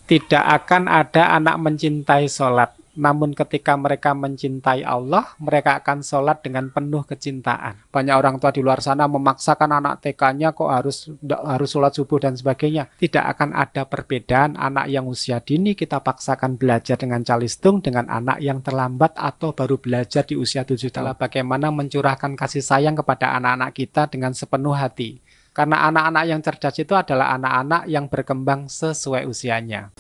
Tidak akan ada anak mencintai sholat. Namun ketika mereka mencintai Allah, mereka akan sholat dengan penuh kecintaan. Banyak orang tua di luar sana memaksakan anak TK-nya kok harus sholat subuh dan sebagainya. Tidak akan ada perbedaan anak yang usia dini kita paksakan belajar dengan calistung dengan anak yang terlambat atau baru belajar di usia 7 tahun. Bagaimana mencurahkan kasih sayang kepada anak-anak kita dengan sepenuh hati. Karena anak-anak yang cerdas itu adalah anak-anak yang berkembang sesuai usianya.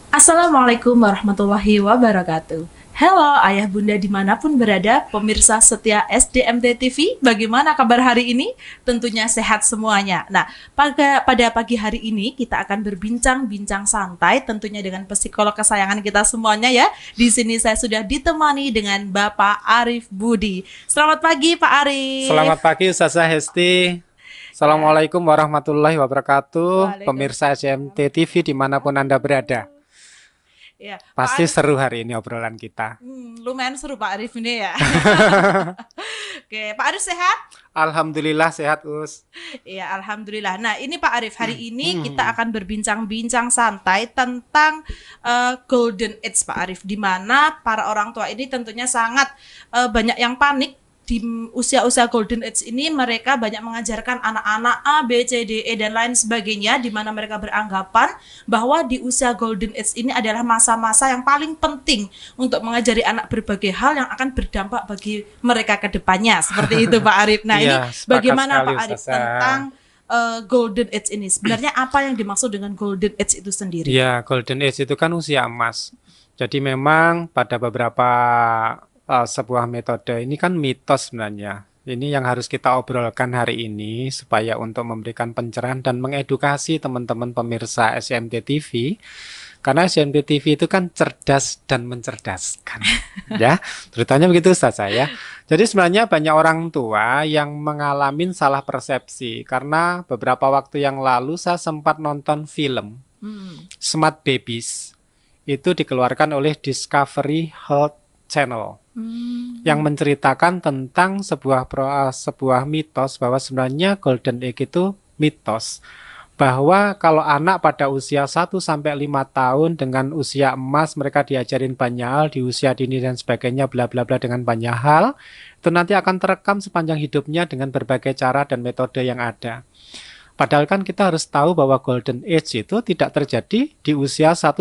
Assalamualaikum warahmatullahi wabarakatuh. Halo ayah bunda dimanapun berada, pemirsa setia SDMT TV, bagaimana kabar hari ini? Tentunya sehat semuanya. Nah, pada pagi hari ini kita akan berbincang-bincang santai tentunya dengan psikolog kesayangan kita semuanya ya. Di sini saya sudah ditemani dengan Bapak Arif Budi. Selamat pagi Pak Arif. Selamat pagi Ustazah Hesti. Assalamualaikum warahmatullahi wabarakatuh. Pemirsa SDMT TV dimanapun Anda berada. Ya, pasti seru hari ini obrolan kita. Lumayan seru Pak Arif ini ya. Oke, Pak Arif sehat? Alhamdulillah sehat Us. Iya, alhamdulillah. Nah, ini Pak Arif, hari ini kita akan berbincang-bincang santai tentang golden age Pak Arif, di mana para orang tua ini tentunya sangat banyak yang panik. Di usia-usia golden age ini mereka banyak mengajarkan anak-anak A, B, C, D, E dan lain sebagainya, di mana mereka beranggapan bahwa di usia golden age ini adalah masa-masa yang paling penting untuk mengajari anak berbagai hal yang akan berdampak bagi mereka ke depannya. Seperti itu Pak Arif. Nah, ini bagaimana Pak Arif tentang golden age ini? Sebenarnya apa yang dimaksud dengan golden age itu sendiri? Ya, golden age itu kan usia emas. Jadi memang pada beberapa sebuah metode ini kan mitos sebenarnya. Ini yang harus kita obrolkan hari ini supaya untuk memberikan pencerahan dan mengedukasi teman-teman pemirsa SDMT TV. Karena SDMT TV itu kan cerdas dan mencerdaskan. Ya, ceritanya begitu Ustaz saya. Jadi sebenarnya banyak orang tua yang mengalami salah persepsi karena beberapa waktu yang lalu saya sempat nonton film Smart Babies. Itu dikeluarkan oleh Discovery Health Channel. Yang menceritakan tentang sebuah mitos bahwa sebenarnya golden age itu mitos. Bahwa kalau anak pada usia 1-5 tahun dengan usia emas mereka diajarin banyak hal di usia dini dan sebagainya bla bla bla dengan banyak hal, itu nanti akan terekam sepanjang hidupnya dengan berbagai cara dan metode yang ada. Padahal kan kita harus tahu bahwa golden age itu tidak terjadi di usia 1-5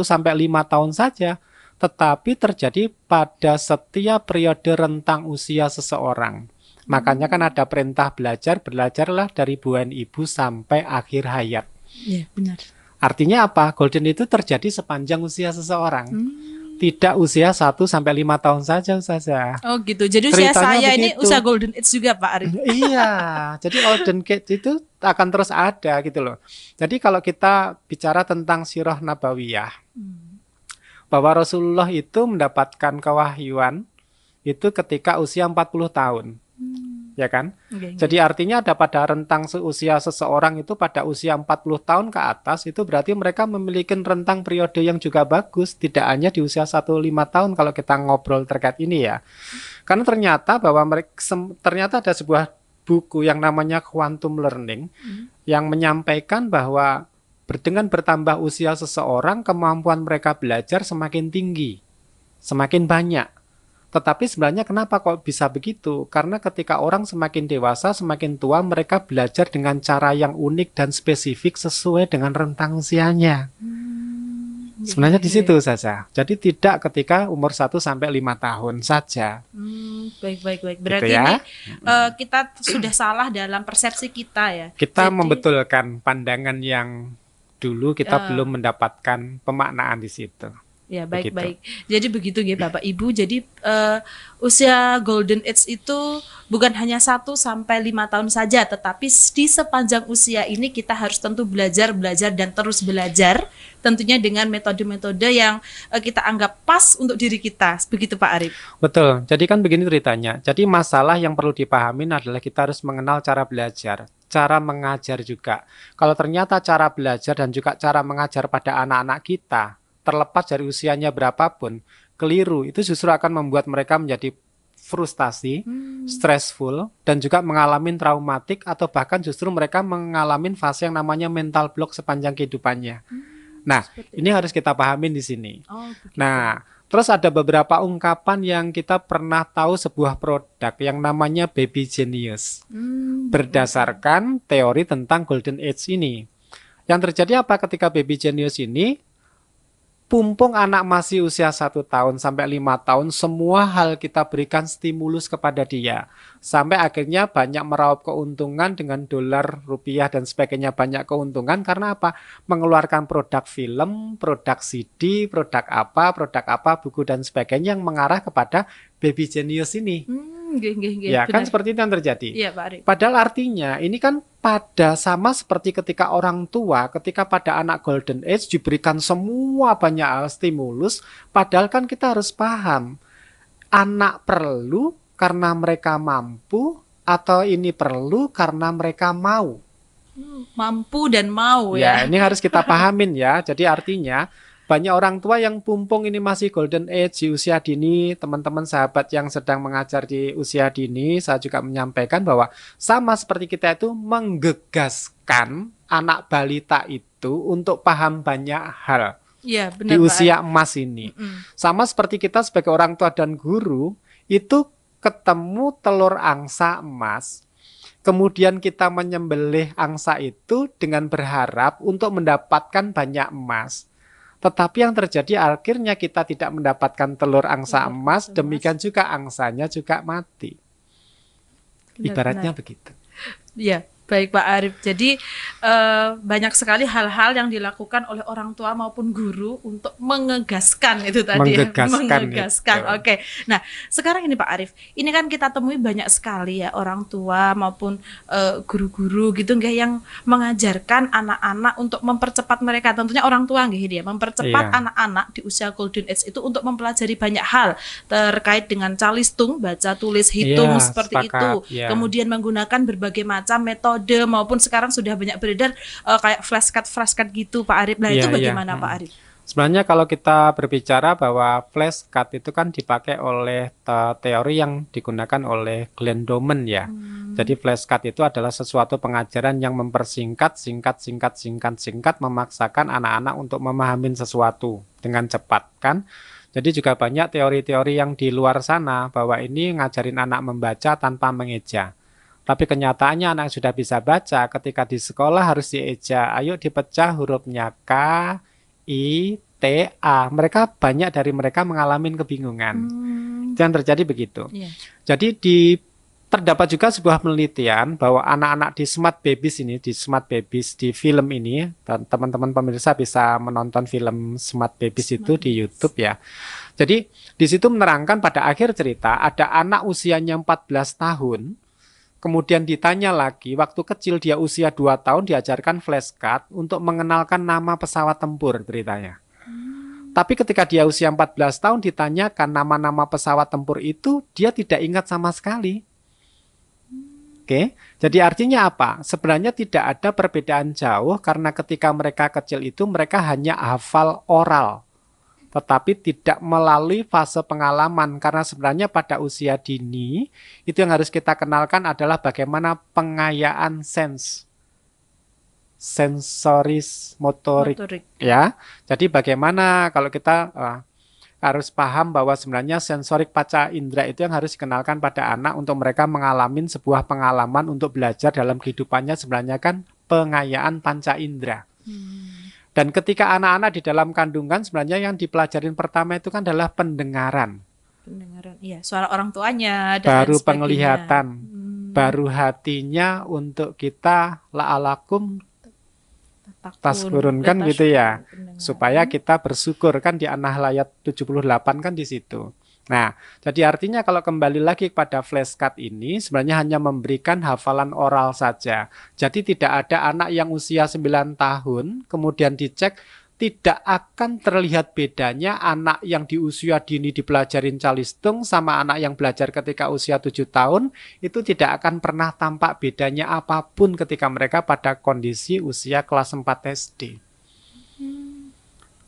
tahun saja, tetapi terjadi pada setiap periode rentang usia seseorang. Makanya kan ada perintah belajarlah dari buan ibu sampai akhir hayat. Iya, benar. Artinya apa? Golden itu terjadi sepanjang usia seseorang. Tidak usia 1-5 tahun saja Ustazah. Oh gitu, jadi usia saya begitu. Ini usia golden age juga Pak Arif. Iya, jadi golden age itu akan terus ada gitu loh. Jadi kalau kita bicara tentang sirah nabawiyah, bahwa Rasulullah itu mendapatkan kewahyuan itu ketika usia 40 tahun. Ya kan? Jadi artinya ada pada rentang usia seseorang itu pada usia 40 tahun ke atas, itu berarti mereka memiliki rentang periode yang juga bagus, tidak hanya di usia 1-5 tahun kalau kita ngobrol terkait ini ya. Karena ternyata ternyata ada sebuah buku yang namanya Quantum Learning yang menyampaikan bahwa dengan bertambah usia seseorang, kemampuan mereka belajar semakin tinggi, semakin banyak. Tetapi sebenarnya kenapa kok bisa begitu? Karena ketika orang semakin dewasa, semakin tua, mereka belajar dengan cara yang unik dan spesifik sesuai dengan rentang usianya. Sebenarnya di situ saja. Jadi tidak ketika umur 1-5 tahun saja. Baik. Berarti gitu ya? Ini kita sudah salah dalam persepsi kita ya. Kita membetulkan pandangan yang dulu kita belum mendapatkan pemaknaan di situ. Ya, baik. Jadi begitu ya Bapak Ibu. Jadi usia golden age itu bukan hanya 1-5 tahun saja, tetapi di sepanjang usia ini kita harus tentu belajar dan terus belajar, tentunya dengan metode-metode yang kita anggap pas untuk diri kita. Begitu Pak Arif. Betul. Jadi kan begini ceritanya. Jadi masalah yang perlu dipahami adalah kita harus mengenal cara belajar, cara mengajar juga. Kalau ternyata cara belajar dan juga cara mengajar pada anak-anak kita terlepas dari usianya berapapun, keliru, itu justru akan membuat mereka menjadi frustasi, stressful, dan juga mengalami traumatik, atau bahkan justru mereka mengalami fase yang namanya mental block sepanjang kehidupannya. Nah, Seperti ini itu. harus kita pahamin di sini. Oh, begitu. Nah, terus ada beberapa ungkapan yang kita pernah tahu sebuah produk yang namanya baby genius berdasarkan teori tentang golden age ini. Yang terjadi apa ketika baby genius ini? Pumpung anak masih usia 1 tahun sampai 5 tahun, semua hal kita berikan stimulus kepada dia. Sampai akhirnya banyak meraup keuntungan dengan dolar, rupiah, dan sebagainya. Banyak keuntungan karena apa? Mengeluarkan produk film, produk CD, produk apa, buku, dan sebagainya yang mengarah kepada baby genius ini. Nggih, Ya, kan benar. seperti itu yang terjadi. Iya, Pak Arif. Padahal artinya ini kan pada sama seperti ketika orang tua, ketika pada anak golden age diberikan semua banyak hal stimulus, padahal kan kita harus paham, anak perlu karena mereka mampu atau ini perlu karena mereka mau. Mampu dan mau Ya, ya. ini harus kita pahamin ya. Jadi artinya banyak orang tua yang pumpung ini masih golden age di usia dini, teman-teman sahabat yang sedang mengajar di usia dini, saya juga menyampaikan bahwa sama seperti kita itu menggegaskan anak balita itu untuk paham banyak hal Iya, di benar Pak usia Arif. emas ini. Mm-mm. Sama seperti kita sebagai orang tua dan guru, itu ketemu telur angsa emas, kemudian kita menyembelih angsa itu dengan berharap untuk mendapatkan banyak emas. Tetapi yang terjadi akhirnya kita tidak mendapatkan telur angsa Telur emas, angsa emas. demikian juga angsanya juga mati. Ibaratnya Benar-benar. begitu. Iya, baik Pak Arif. Jadi banyak sekali hal-hal yang dilakukan oleh orang tua maupun guru untuk mengegaskan itu tadi ya, Menggegaskan mengegaskan. itu. Oke. Nah, sekarang ini Pak Arif, ini kan kita temui banyak sekali ya orang tua maupun guru-guru gitu nggak yang mengajarkan anak-anak untuk mempercepat mereka. Tentunya orang tua nggak dia mempercepat Iya. anak-anak di usia golden age itu untuk mempelajari banyak hal terkait dengan calistung, baca, tulis, hitung Iya, seperti sepakat, itu. ya. Kemudian menggunakan berbagai macam metode maupun sekarang sudah banyak beredar kayak flashcard gitu Pak Arif. Nah, itu Iya, iya. bagaimana Pak Arif? Sebenarnya kalau kita berbicara bahwa flashcard itu kan dipakai oleh teori yang digunakan oleh Glenn Doman ya. Jadi flashcard itu adalah sesuatu pengajaran yang mempersingkat, singkat, memaksakan anak-anak untuk memahami sesuatu dengan cepat kan. Jadi juga banyak teori-teori yang di luar sana bahwa ini ngajarin anak membaca tanpa mengeja. Tapi kenyataannya anak yang sudah bisa baca ketika di sekolah harus dieja. Ayo dipecah hurufnya K, I, T, A. Banyak dari mereka mengalami kebingungan. Yang terjadi begitu. Iya. Jadi terdapat juga sebuah penelitian bahwa anak-anak di Smart Babies ini, di Smart Babies di film ini, dan teman-teman pemirsa bisa menonton film Smart Babies itu di YouTube ya. Jadi di situ menerangkan pada akhir cerita ada anak usianya 14 tahun. Kemudian ditanya lagi, waktu kecil dia usia 2 tahun diajarkan flashcard untuk mengenalkan nama pesawat tempur ceritanya. Tapi ketika dia usia 14 tahun ditanyakan nama-nama pesawat tempur itu, dia tidak ingat sama sekali. Oke, jadi artinya apa? Sebenarnya tidak ada perbedaan jauh karena ketika mereka kecil itu mereka hanya hafal oral. Tetapi tidak melalui fase pengalaman karena sebenarnya pada usia dini itu yang harus kita kenalkan adalah bagaimana pengayaan sensoris motorik Motorik. ya. Jadi bagaimana kalau kita harus paham bahwa sebenarnya sensorik panca indera itu yang harus dikenalkan pada anak untuk mereka mengalami sebuah pengalaman untuk belajar dalam kehidupannya sebenarnya kan pengayaan panca indera. Dan ketika anak-anak di dalam kandungan sebenarnya yang dipelajarin pertama itu kan adalah pendengaran, Pendengaran. Iya, suara orang tuanya dan baru lain sebagainya. penglihatan, baru hatinya untuk kita la'alakum taskurun kan gitu ya. Supaya kita bersyukur kan di An-Nahl ayat 78 kan di situ. Nah, jadi artinya kalau kembali lagi kepada flashcard ini sebenarnya hanya memberikan hafalan oral saja. Jadi tidak ada anak yang usia 9 tahun kemudian dicek tidak akan terlihat bedanya anak yang di usia dini dipelajarin calistung sama anak yang belajar ketika usia 7 tahun itu tidak akan pernah tampak bedanya apapun ketika mereka pada kondisi usia kelas 4 SD.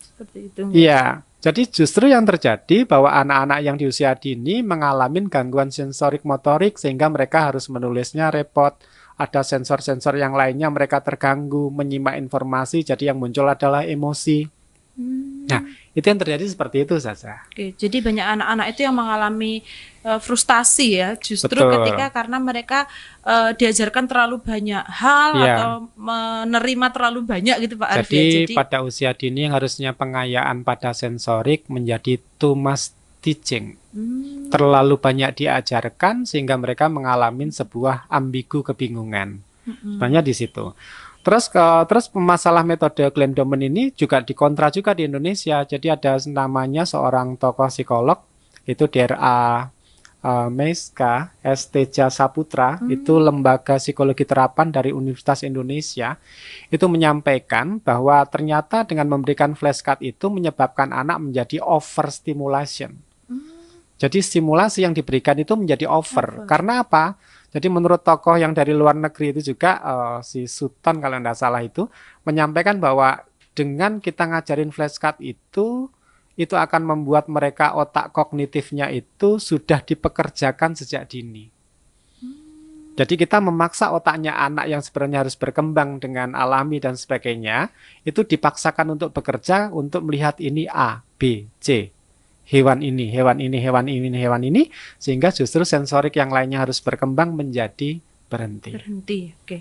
Seperti itu. Iya, jadi justru yang terjadi bahwa anak-anak yang di usia dini mengalami gangguan sensorik motorik sehingga mereka harus menulisnya repot ada sensor-sensor yang lainnya, mereka terganggu menyimak informasi, jadi yang muncul adalah emosi. Nah, itu yang terjadi seperti itu saja. Oke, jadi banyak anak-anak itu yang mengalami frustasi ya, justru Betul. ketika karena mereka diajarkan terlalu banyak hal Iya. atau menerima terlalu banyak gitu Pak Arif ya. Jadi Jadi pada usia dini yang harusnya pengayaan pada sensorik menjadi too much teaching. Terlalu banyak diajarkan sehingga mereka mengalami sebuah ambigu kebingungan. Sebenarnya di situ. Terus masalah metode Glenn Doman ini juga dikontra juga di Indonesia. Jadi ada namanya seorang tokoh psikolog, itu DRA Meiska S. Teja Saputra, itu lembaga psikologi terapan dari Universitas Indonesia, itu menyampaikan bahwa ternyata dengan memberikan flashcard itu menyebabkan anak menjadi overstimulation. Jadi stimulasi yang diberikan itu menjadi over. Karena apa? Jadi menurut tokoh yang dari luar negeri itu juga, si Sutton kalau tidak salah itu, menyampaikan bahwa dengan kita ngajarin flashcard itu akan membuat mereka otak kognitifnya itu sudah dipekerjakan sejak dini. Jadi kita memaksa otaknya anak yang sebenarnya harus berkembang dengan alami dan sebagainya, itu dipaksakan untuk bekerja untuk melihat ini A, B, C. Hewan ini, hewan ini, hewan ini, hewan ini, sehingga justru sensorik yang lainnya harus berkembang menjadi berhenti. oke.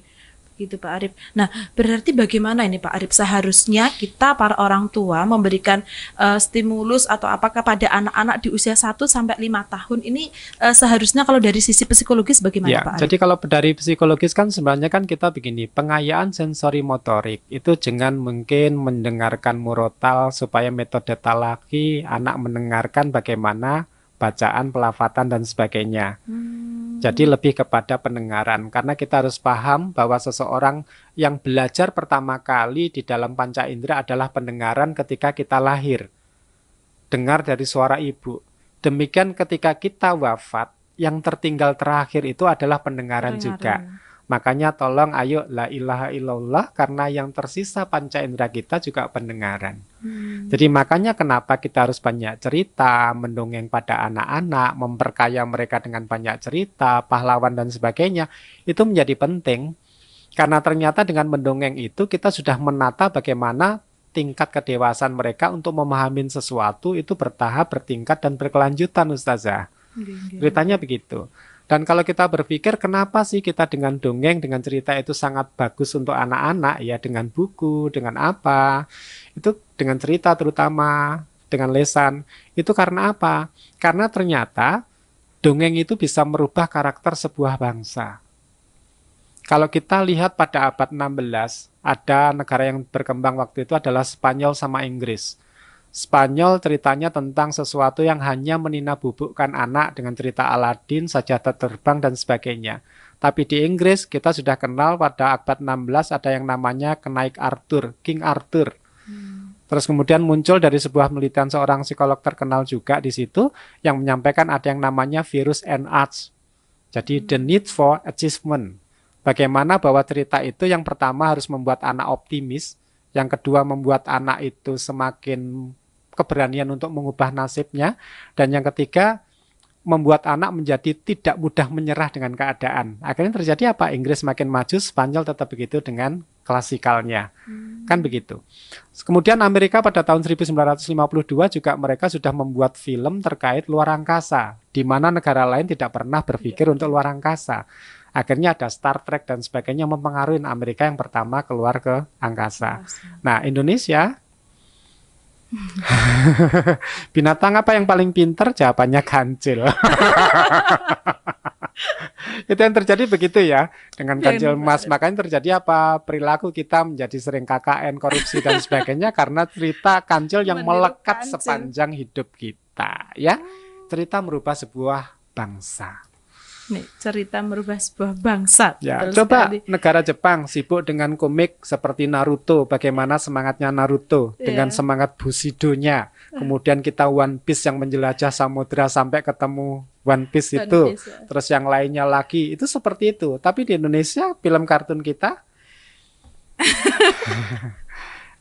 Begitu Pak Arif. Nah, berarti bagaimana ini Pak Arif? Seharusnya kita para orang tua memberikan stimulus atau apakah pada anak-anak di usia 1 sampai 5 tahun ini seharusnya kalau dari sisi psikologis bagaimana Ya, Pak Arif? jadi kalau dari psikologis kan sebenarnya kan kita begini, pengayaan sensori motorik itu dengan mungkin mendengarkan murotal supaya metode talaki, anak mendengarkan bagaimana bacaan, pelafatan dan sebagainya. Jadi lebih kepada pendengaran, karena kita harus paham bahwa seseorang yang belajar pertama kali di dalam panca indera adalah pendengaran ketika kita lahir. Dengar dari suara ibu. Demikian ketika kita wafat, yang tertinggal terakhir itu adalah pendengaran juga. Makanya tolong ayo la ilaha illallah, karena yang tersisa panca indera kita juga pendengaran. Jadi makanya kenapa kita harus banyak cerita, mendongeng pada anak-anak, memperkaya mereka dengan banyak cerita, pahlawan dan sebagainya, itu menjadi penting. Karena ternyata dengan mendongeng itu kita sudah menata bagaimana tingkat kedewasaan mereka untuk memahami sesuatu itu bertahap, bertingkat dan berkelanjutan Ustazah. Ceritanya begitu. Dan kalau kita berpikir kenapa sih kita dengan dongeng, dengan cerita itu sangat bagus untuk anak-anak, ya dengan buku, dengan apa, itu dengan cerita terutama, dengan lesan, itu karena apa? Karena ternyata dongeng itu bisa merubah karakter sebuah bangsa. Kalau kita lihat pada abad 16, ada negara yang berkembang waktu itu adalah Spanyol sama Inggris. Spanyol ceritanya tentang sesuatu yang hanya meninabobokan anak dengan cerita Aladin, sajadah terbang dan sebagainya. Tapi di Inggris kita sudah kenal pada abad 16 ada yang namanya kenaik Arthur, King Arthur. Terus kemudian muncul dari sebuah penelitian seorang psikolog terkenal juga di situ yang menyampaikan ada yang namanya virus and arts. Jadi the need for achievement. Bagaimana bahwa cerita itu yang pertama harus membuat anak optimis, yang kedua membuat anak itu semakin keberanian untuk mengubah nasibnya, dan yang ketiga membuat anak menjadi tidak mudah menyerah dengan keadaan. Akhirnya terjadi apa? Inggris makin maju, Spanyol tetap begitu dengan klasikalnya. Kan begitu. Kemudian Amerika pada tahun 1952 juga mereka sudah membuat film terkait luar angkasa, di mana negara lain tidak pernah berpikir untuk luar angkasa. Akhirnya ada Star Trek dan sebagainya mempengaruhi Amerika yang pertama keluar ke angkasa. Nah, Indonesia binatang apa yang paling pinter? Jawabannya kancil. Itu yang terjadi begitu ya dengan kancil emas. Makanya terjadi apa? Perilaku kita menjadi sering KKN, korupsi dan sebagainya karena cerita kancil yang melekat sepanjang hidup kita. Ya, cerita merubah sebuah bangsa. Nih, cerita merubah sebuah bangsa. Ya, coba negara Jepang sibuk dengan komik seperti Naruto, bagaimana semangatnya Naruto dengan semangat Bushido-nya. Kemudian kita One Piece yang menjelajah samudra sampai ketemu One Piece itu. Terus yang lainnya lagi, itu seperti itu. Tapi di Indonesia, film kartun kita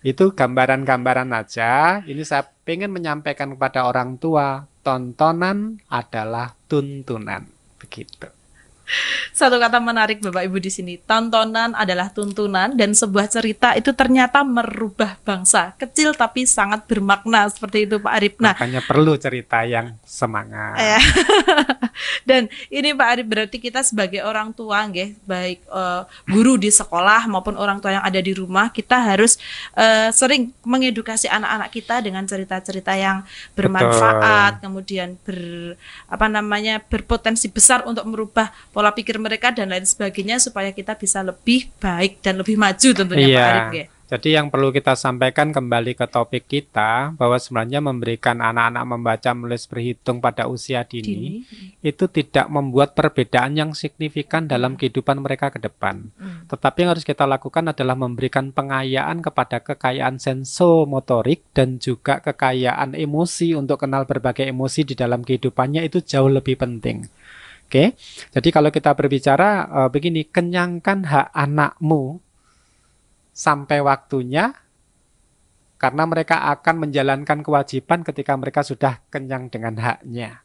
itu gambaran-gambaran aja. Ini saya pengen menyampaikan kepada orang tua, tontonan adalah tuntunan. Begitu. Satu kata menarik Bapak Ibu di sini. Tontonan adalah tuntunan dan sebuah cerita itu ternyata merubah bangsa. Kecil tapi sangat bermakna seperti itu Pak Arif. Nah, Makanya perlu cerita yang semangat. ya. Dan ini Pak Arif berarti kita sebagai orang tua nggih, baik guru di sekolah maupun orang tua yang ada di rumah, kita harus sering mengedukasi anak-anak kita dengan cerita-cerita yang bermanfaat, kemudian berpotensi besar untuk merubah pola pikir mereka dan lain sebagainya supaya kita bisa lebih baik dan lebih maju tentunya Pak Arif Iya. nggih. Jadi yang perlu kita sampaikan kembali ke topik kita bahwa sebenarnya memberikan anak-anak membaca, menulis, berhitung pada usia dini itu tidak membuat perbedaan yang signifikan dalam kehidupan mereka ke depan. Tetapi yang harus kita lakukan adalah memberikan pengayaan kepada kekayaan sensomotorik dan juga kekayaan emosi untuk kenal berbagai emosi di dalam kehidupannya itu jauh lebih penting. Oke, jadi kalau kita berbicara begini, kenyangkan hak anakmu sampai waktunya, karena mereka akan menjalankan kewajiban ketika mereka sudah kenyang dengan haknya.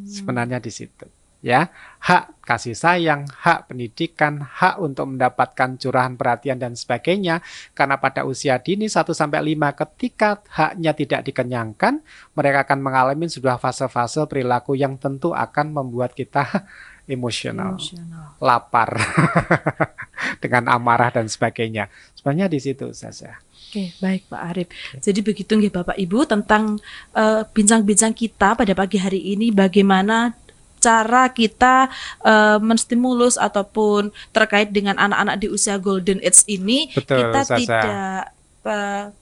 Sebenarnya di situ. Ya, hak kasih sayang, hak pendidikan, hak untuk mendapatkan curahan perhatian dan sebagainya. Karena pada usia dini 1-5 ketika haknya tidak dikenyangkan, mereka akan mengalami sebuah fase-fase perilaku yang tentu akan membuat kita emosional, lapar, dengan amarah dan sebagainya. Sebenarnya di situ saja. Oke, baik Pak Arif. Jadi begitu nggih Bapak Ibu tentang bincang-bincang kita pada pagi hari ini, bagaimana cara kita menstimulus ataupun terkait dengan anak-anak di usia golden age ini. Betul, kita Sasa. tidak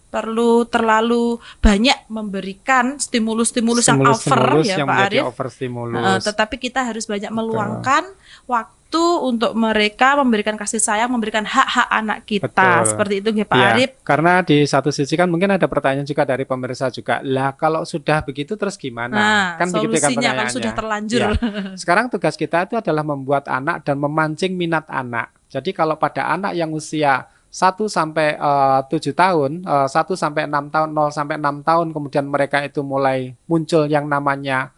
perlu terlalu banyak memberikan stimulus-stimulus yang over ya yang Pak menjadi Arif. overstimulus. Tetapi kita harus banyak meluangkan waktu untuk mereka, memberikan kasih sayang, memberikan hak-hak anak kita. Betul. Seperti itu nggih Pak Iya, Arif. karena di satu sisi kan mungkin ada pertanyaan juga dari pemirsa juga. Lah kalau sudah begitu terus gimana? Nah, Kan begitu kan solusinya kalau pertanyaannya. sudah terlanjur. Ya. Sekarang tugas kita itu adalah membuat anak dan memancing minat anak. Jadi kalau pada anak yang usia 1 sampai 7 tahun, 1 sampai 6 tahun, 0 sampai 6 tahun, kemudian mereka itu mulai muncul yang namanya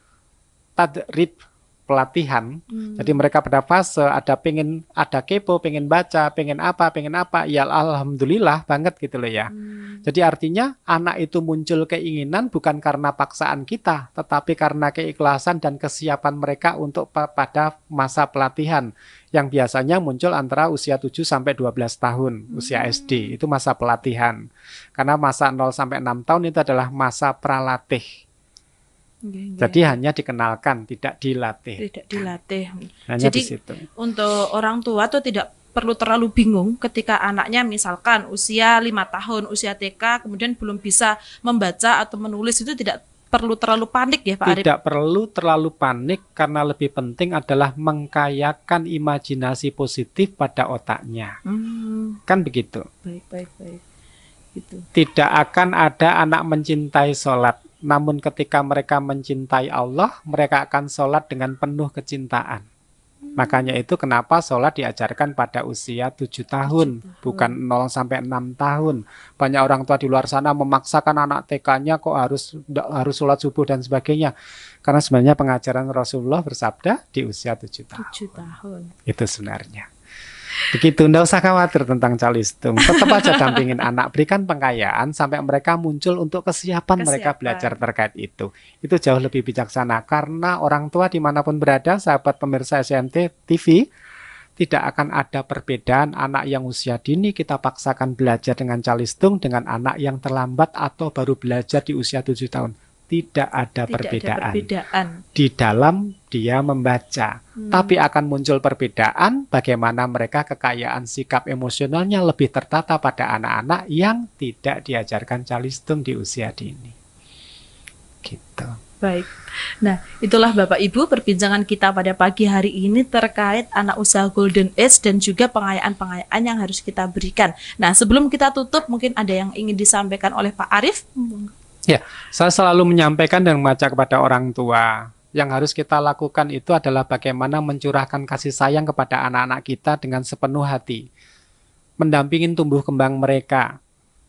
tadrib, pelatihan. Jadi mereka pada fase ada kepo, pengen baca, pengen apa, ya alhamdulillah banget gitu loh ya. Jadi artinya anak itu muncul keinginan bukan karena paksaan kita, tetapi karena keikhlasan dan kesiapan mereka untuk pada masa pelatihan yang biasanya muncul antara usia 7 sampai 12 tahun, usia SD, itu masa pelatihan. Karena masa 0 sampai 6 tahun itu adalah masa pralatih. Jadi hanya dikenalkan, tidak dilatih. Tidak dilatih. Hanya Jadi di situ. untuk orang tua tuh tidak perlu terlalu bingung ketika anaknya misalkan usia 5 tahun, usia TK, kemudian belum bisa membaca atau menulis, itu tidak perlu terlalu panik ya Pak Arif? Tidak perlu terlalu panik karena lebih penting adalah mengkayakan imajinasi positif pada otaknya. Kan begitu. Baik. Gitu. Tidak akan ada anak mencintai sholat. Namun ketika mereka mencintai Allah, mereka akan sholat dengan penuh kecintaan. Makanya itu kenapa sholat diajarkan pada usia 7 tahun, bukan 0 sampai 6 tahun. Banyak orang tua di luar sana memaksakan anak TK-nya kok harus sholat subuh dan sebagainya. Karena sebenarnya pengajaran Rasulullah bersabda di usia 7 tahun. 7 tahun. Itu sebenarnya. Begitu, enggak usah khawatir tentang calistung. Tetap aja dampingin anak, berikan pengayaan sampai mereka muncul untuk kesiapan mereka belajar terkait itu. Itu jauh lebih bijaksana karena orang tua dimanapun berada, sahabat pemirsa SMT TV, tidak akan ada perbedaan anak yang usia dini kita paksakan belajar dengan calistung dengan anak yang terlambat atau baru belajar di usia 7 tahun. Tidak ada perbedaan di dalam dia membaca. Tapi akan muncul perbedaan bagaimana mereka kekayaan sikap emosionalnya lebih tertata pada anak-anak yang tidak diajarkan calistung di usia dini. Gitu. Baik. Nah, itulah Bapak Ibu perbincangan kita pada pagi hari ini terkait anak usia golden age dan juga pengayaan-pengayaan yang harus kita berikan. Nah, sebelum kita tutup mungkin ada yang ingin disampaikan oleh Pak Arif. Ya, saya selalu menyampaikan dan mengajak kepada orang tua. Yang harus kita lakukan itu adalah bagaimana mencurahkan kasih sayang kepada anak-anak kita dengan sepenuh hati. Mendampingin tumbuh kembang mereka.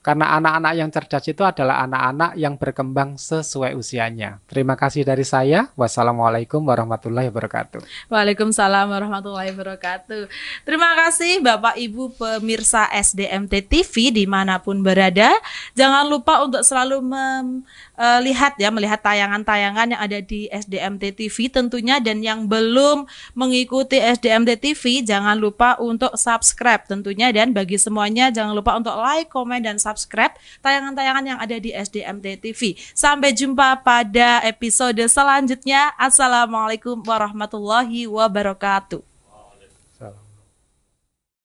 Karena anak-anak yang cerdas itu adalah anak-anak yang berkembang sesuai usianya. Terima kasih dari saya. Wassalamualaikum warahmatullahi wabarakatuh. Waalaikumsalam warahmatullahi wabarakatuh. Terima kasih Bapak Ibu pemirsa SDMT TV dimanapun berada. Jangan lupa untuk selalu melihat tayangan-tayangan yang ada di SDMT TV tentunya, dan yang belum mengikuti SDMT TV jangan lupa untuk subscribe tentunya, dan bagi semuanya jangan lupa untuk like, komen, dan subscribe tayangan-tayangan yang ada di SDMT TV. Sampai jumpa pada episode selanjutnya. Assalamualaikum warahmatullahi wabarakatuh.